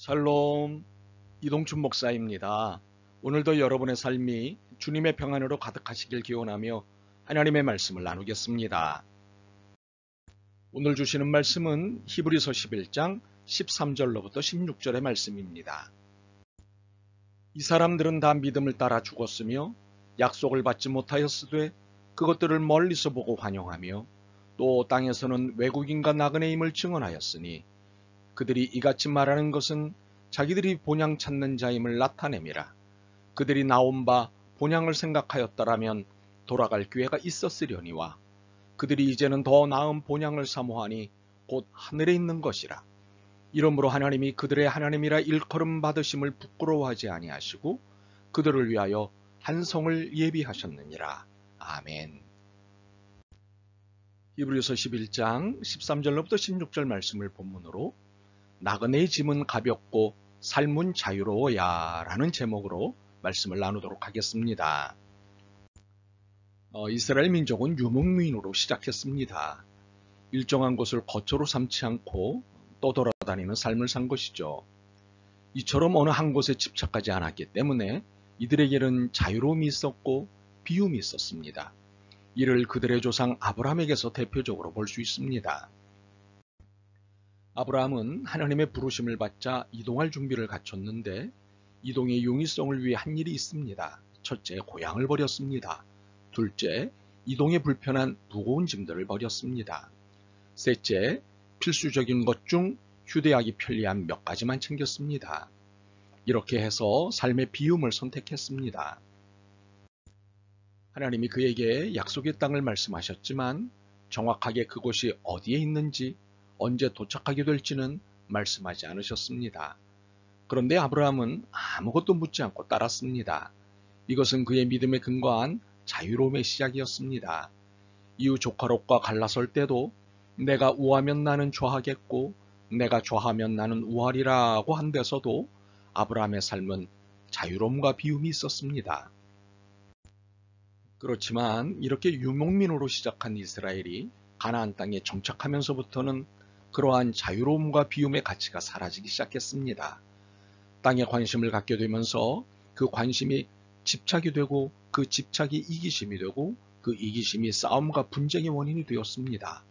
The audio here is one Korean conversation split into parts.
샬롬, 이동춘 목사입니다. 오늘도 여러분의 삶이 주님의 평안으로 가득하시길 기원하며 하나님의 말씀을 나누겠습니다. 오늘 주시는 말씀은 히브리서 11장 13절로부터 16절의 말씀입니다. 이 사람들은 다 믿음을 따라 죽었으며 약속을 받지 못하였으되 그것들을 멀리서 보고 환영하며 또 땅에서는 외국인과 나그네임을 증언하였으니 그들이 이같이 말하는 것은 자기들이 본향 찾는 자임을 나타냄이라. 그들이 나온 바 본향을 생각하였더라면 돌아갈 기회가 있었으려니와 그들이 이제는 더 나은 본향을 사모하니 곧 하늘에 있는 것이라. 이러므로 하나님이 그들의 하나님이라 일컬음 받으심을 부끄러워하지 아니하시고 그들을 위하여 한 성을 예비하셨느니라. 아멘. 히브리서 11장 13절로부터 16절 말씀을 본문으로 나그네의 짐은 가볍고 삶은 자유로워야 라는 제목으로 말씀을 나누도록 하겠습니다. 이스라엘 민족은 유목민으로 시작했습니다. 일정한 곳을 거처로 삼지 않고 떠돌아다니는 삶을 산 것이죠. 이처럼 어느 한 곳에 집착하지 않았기 때문에 이들에게는 자유로움이 있었고 비움이 있었습니다. 이를 그들의 조상 아브라함에게서 대표적으로 볼 수 있습니다. 아브라함은 하나님의 부르심을 받자 이동할 준비를 갖췄는데 이동의 용이성을 위해 한 일이 있습니다. 첫째, 고향을 버렸습니다. 둘째, 이동에 불편한 무거운 짐들을 버렸습니다. 셋째, 필수적인 것 중 휴대하기 편리한 몇 가지만 챙겼습니다. 이렇게 해서 삶의 비움을 선택했습니다. 하나님이 그에게 약속의 땅을 말씀하셨지만 정확하게 그곳이 어디에 있는지 언제 도착하게 될지는 말씀하지 않으셨습니다. 그런데 아브라함은 아무것도 묻지 않고 따랐습니다. 이것은 그의 믿음에 근거한 자유로움의 시작이었습니다. 이후 조카 롯과 갈라설 때도 내가 우하면 나는 좌하겠고 내가 좌하면 나는 우하리라고 한 데서도 아브라함의 삶은 자유로움과 비움이 있었습니다. 그렇지만 이렇게 유목민으로 시작한 이스라엘이 가나안 땅에 정착하면서부터는 그러한 자유로움과 비움의 가치가 사라지기 시작했습니다. 땅에 관심을 갖게 되면서 그 관심이 집착이 되고 그 집착이 이기심이 되고 그 이기심이 싸움과 분쟁의 원인이 되었습니다.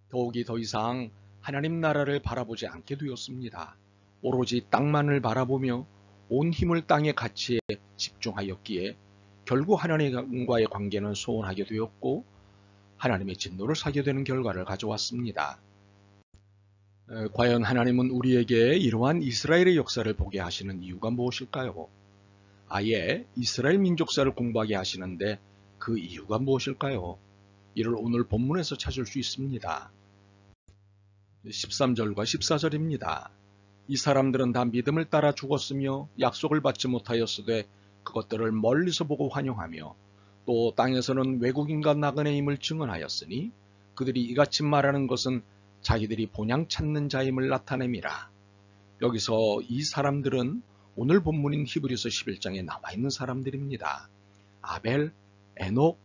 더욱이 더 이상 하나님 나라를 바라보지 않게 되었습니다. 오로지 땅만을 바라보며 온 힘을 땅의 가치에 집중하였기에 결국 하나님과의 관계는 소원하게 되었고 하나님의 진노를 사게 되는 결과를 가져왔습니다. 과연 하나님은 우리에게 이러한 이스라엘의 역사를 보게 하시는 이유가 무엇일까요? 아예 이스라엘 민족사를 공부하게 하시는데 그 이유가 무엇일까요? 이를 오늘 본문에서 찾을 수 있습니다. 13절과 14절입니다. 이 사람들은 다 믿음을 따라 죽었으며 약속을 받지 못하였으되 그것들을 멀리서 보고 환영하며 또 땅에서는 외국인과 나그네임을 증언하였으니 그들이 이같이 말하는 것은 자기들이 본향 찾는 자임을 나타냄이라. 여기서 이 사람들은 오늘 본문인 히브리서 11장에 나와 있는 사람들입니다. 아벨, 에녹,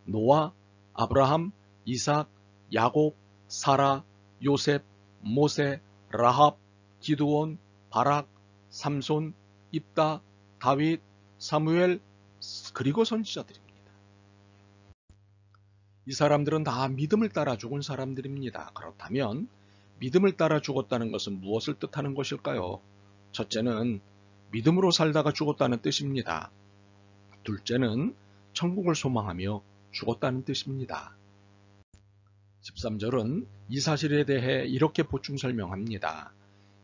노아, 아브라함, 이삭, 야곱, 사라, 요셉, 모세, 라합, 기드온, 바락, 삼손, 입다, 다윗, 사무엘, 그리고 선지자들입니다. 이 사람들은 다 믿음을 따라 죽은 사람들입니다. 그렇다면 믿음을 따라 죽었다는 것은 무엇을 뜻하는 것일까요? 첫째는 믿음으로 살다가 죽었다는 뜻입니다. 둘째는 천국을 소망하며 죽었다는 뜻입니다. 13절은 이 사실에 대해 이렇게 보충 설명합니다.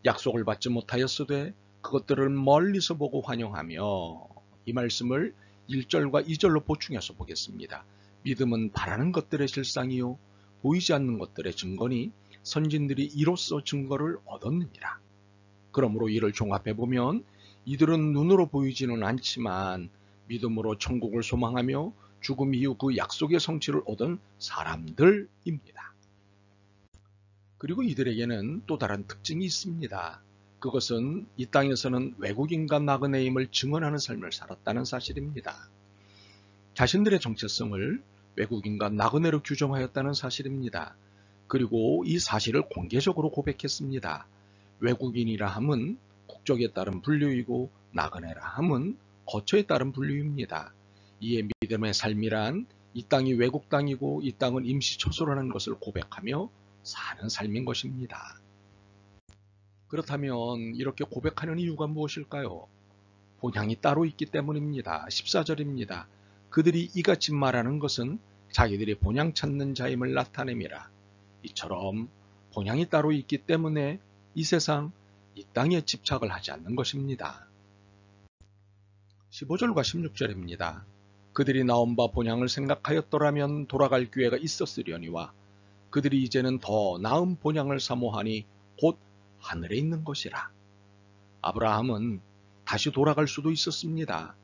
약속을 받지 못하였으되 그것들을 멀리서 보고 환영하며, 이 말씀을 1절과 2절로 보충해서 보겠습니다. 믿음은 바라는 것들의 실상이요 보이지 않는 것들의 증거니 선진들이 이로써 증거를 얻었느니라. 그러므로 이를 종합해보면 이들은 눈으로 보이지는 않지만 믿음으로 천국을 소망하며 죽음 이후 그 약속의 성취를 얻은 사람들입니다. 그리고 이들에게는 또 다른 특징이 있습니다. 그것은 이 땅에서는 외국인과 나그네임을 증언하는 삶을 살았다는 사실입니다. 자신들의 정체성을 외국인과 나그네로 규정하였다는 사실입니다. 그리고 이 사실을 공개적으로 고백했습니다. 외국인이라 함은 국적에 따른 분류이고 나그네라 함은 거처에 따른 분류입니다. 이에 믿음의 삶이란 이 땅이 외국 땅이고 이 땅은 임시 처소라는 것을 고백하며 사는 삶인 것입니다. 그렇다면 이렇게 고백하는 이유가 무엇일까요? 본향이 따로 있기 때문입니다. 14절입니다. 그들이 이같이 말하는 것은 자기들이 본향 찾는 자임을 나타냄이라. 이처럼 본향이 따로 있기 때문에 이 세상, 이 땅에 집착을 하지 않는 것입니다. 15절과 16절입니다. 그들이 나온 바 본향을 생각하였더라면 돌아갈 기회가 있었으려니와 그들이 이제는 더 나은 본향을 사모하니 곧 하늘에 있는 것이라. 아브라함은 다시 돌아갈 수도 있었습니다.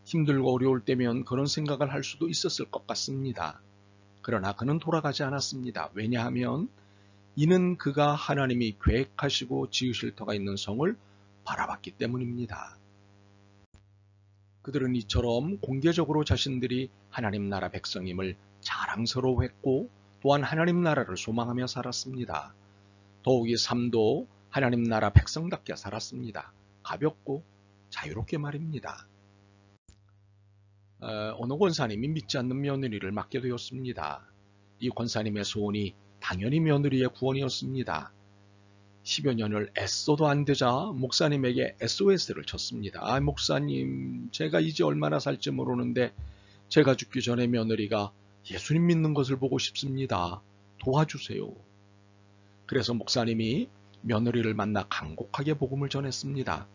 힘들고 어려울 때면 그런 생각을 할 수도 있었을 것 같습니다. 그러나 그는 돌아가지 않았습니다. 왜냐하면 이는 그가 하나님이 계획하시고 지으실 터가 있는 성을 바라봤기 때문입니다. 그들은 이처럼 공개적으로 자신들이 하나님 나라 백성임을 자랑스러워했고 또한 하나님 나라를 소망하며 살았습니다. 더욱이 삶도 하나님 나라 백성답게 살았습니다. 가볍고 자유롭게 말입니다. 어느 권사님이 믿지 않는 며느리를 맡게 되었습니다. 이 권사님의 소원이 당연히 며느리의 구원이었습니다. 10여 년을 애써도 안 되자 목사님에게 SOS를 쳤습니다. 목사님, 제가 이제 얼마나 살지 모르는데 제가 죽기 전에 며느리가 예수님 믿는 것을 보고 싶습니다. 도와주세요. 그래서 목사님이 며느리를 만나 간곡하게 복음을 전했습니다.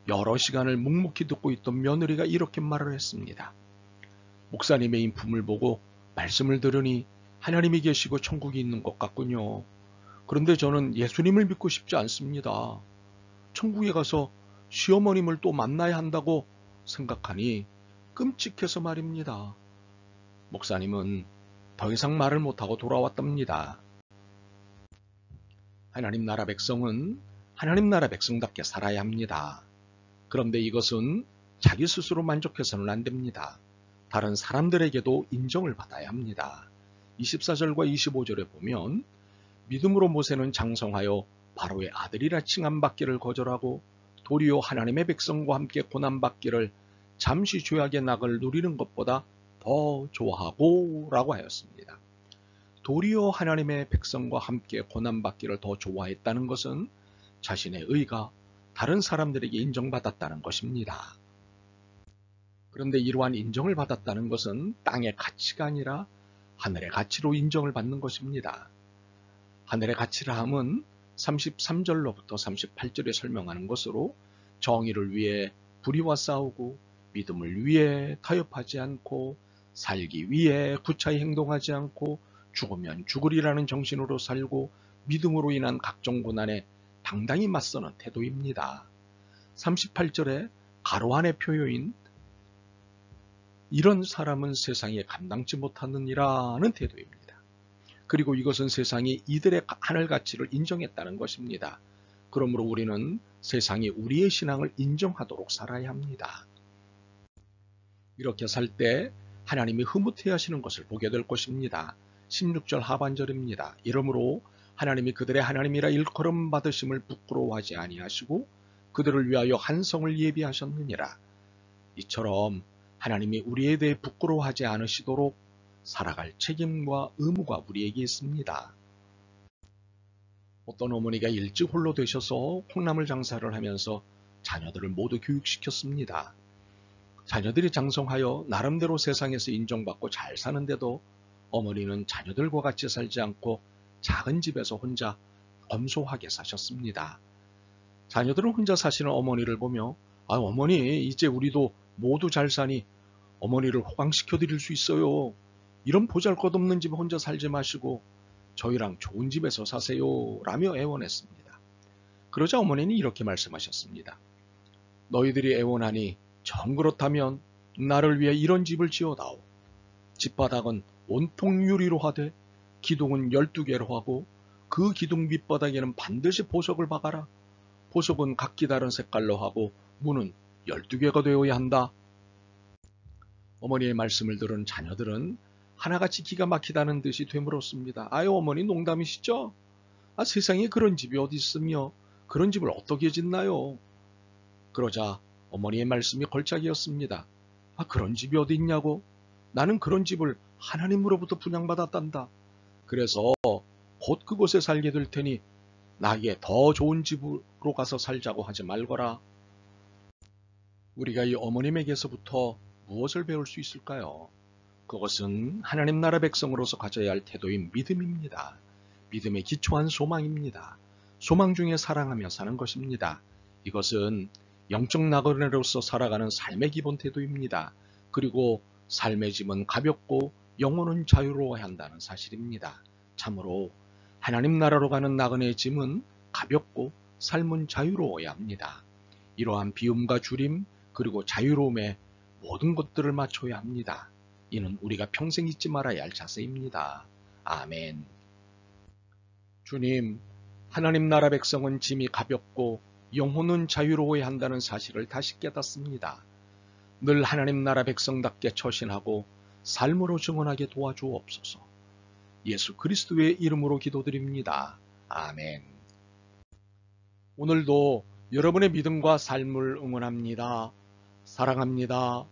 여러 시간을 묵묵히 듣고 있던 며느리가 이렇게 말을 했습니다. 목사님의 인품을 보고 말씀을 들으니 하나님이 계시고 천국이 있는 것 같군요. 그런데 저는 예수님을 믿고 싶지 않습니다. 천국에 가서 시어머님을 또 만나야 한다고 생각하니 끔찍해서 말입니다. 목사님은 더 이상 말을 못하고 돌아왔답니다. 하나님 나라 백성은 하나님 나라 백성답게 살아야 합니다. 그런데 이것은 자기 스스로 만족해서는 안 됩니다. 다른 사람들에게도 인정을 받아야 합니다. 24절과 25절에 보면 믿음으로 모세는 장성하여 바로의 아들이라 칭함받기를 거절하고 도리어 하나님의 백성과 함께 고난받기를 잠시 죄악의 낙을 누리는 것보다 더 좋아하고 라고 하였습니다. 도리어 하나님의 백성과 함께 고난받기를 더 좋아했다는 것은 자신의 의가 다른 사람들에게 인정받았다는 것입니다. 그런데 이러한 인정을 받았다는 것은 땅의 가치가 아니라 하늘의 가치로 인정을 받는 것입니다. 하늘의 가치라 함은 33절로부터 38절에 설명하는 것으로 정의를 위해 불의와 싸우고 믿음을 위해 타협하지 않고 살기 위해 구차히 행동하지 않고 죽으면 죽으리라는 정신으로 살고 믿음으로 인한 각종 고난에 당당히 맞서는 태도입니다. 38절에 가로 안의 표요인 이런 사람은 세상에 감당치 못하느니라는 태도입니다. 그리고 이것은 세상이 이들의 하늘 가치를 인정했다는 것입니다. 그러므로 우리는 세상이 우리의 신앙을 인정하도록 살아야 합니다. 이렇게 살 때 하나님이 흐뭇해 하시는 것을 보게 될 것입니다. 16절 하반절입니다. 이러므로 하나님이 그들의 하나님이라 일컬음 받으심을 부끄러워하지 아니하시고 그들을 위하여 한 성을 예비하셨느니라. 이처럼 하나님이 우리에 대해 부끄러워하지 않으시도록 살아갈 책임과 의무가 우리에게 있습니다. 어떤 어머니가 일찍 홀로 되셔서 콩나물 장사를 하면서 자녀들을 모두 교육시켰습니다. 자녀들이 장성하여 나름대로 세상에서 인정받고 잘 사는데도 어머니는 자녀들과 같이 살지 않고 작은 집에서 혼자 검소하게 사셨습니다. 자녀들은 혼자 사시는 어머니를 보며 어머니 이제 우리도 모두 잘 사니 어머니를 호강시켜 드릴 수 있어요. 이런 보잘것없는 집에 혼자 살지 마시고 저희랑 좋은 집에서 사세요 라며 애원했습니다. 그러자 어머니는 이렇게 말씀하셨습니다. 너희들이 애원하니 정 그렇다면 나를 위해 이런 집을 지어다오. 집바닥은 온통 유리로 하되 기둥은 12개로 하고 그 기둥 밑바닥에는 반드시 보석을 박아라. 보석은 각기 다른 색깔로 하고 문은 12개가 되어야 한다. 어머니의 말씀을 들은 자녀들은 하나같이 기가 막히다는 듯이 되물었습니다. 어머니 농담이시죠? 세상에 그런 집이 어디 있으며 그런 집을 어떻게 짓나요? 그러자 어머니의 말씀이 걸작이었습니다. 아, 그런 집이 어디 있냐고? 나는 그런 집을 하나님으로부터 분양받았단다. 그래서 곧 그곳에 살게 될 테니 나에게 더 좋은 집으로 가서 살자고 하지 말거라. 우리가 이 어머님에게서부터 무엇을 배울 수 있을까요? 그것은 하나님 나라 백성으로서 가져야 할 태도인 믿음입니다. 믿음에 기초한 소망입니다. 소망 중에 사랑하며 사는 것입니다. 이것은 영적 나그네로서 살아가는 삶의 기본 태도입니다. 그리고 삶의 짐은 가볍고 영혼은 자유로워야 한다는 사실입니다. 참으로 하나님 나라로 가는 나그네의 짐은 가볍고 삶은 자유로워야 합니다. 이러한 비움과 주림 그리고 자유로움에 모든 것들을 맞춰야 합니다. 이는 우리가 평생 잊지 말아야 할 자세입니다. 아멘. 주님, 하나님 나라 백성은 짐이 가볍고 영혼은 자유로워야 한다는 사실을 다시 깨닫습니다. 늘 하나님 나라 백성답게 처신하고 삶으로 증언하게 도와주옵소서. 예수 그리스도의 이름으로 기도드립니다. 아멘. 오늘도 여러분의 믿음과 삶을 응원합니다. 사랑합니다.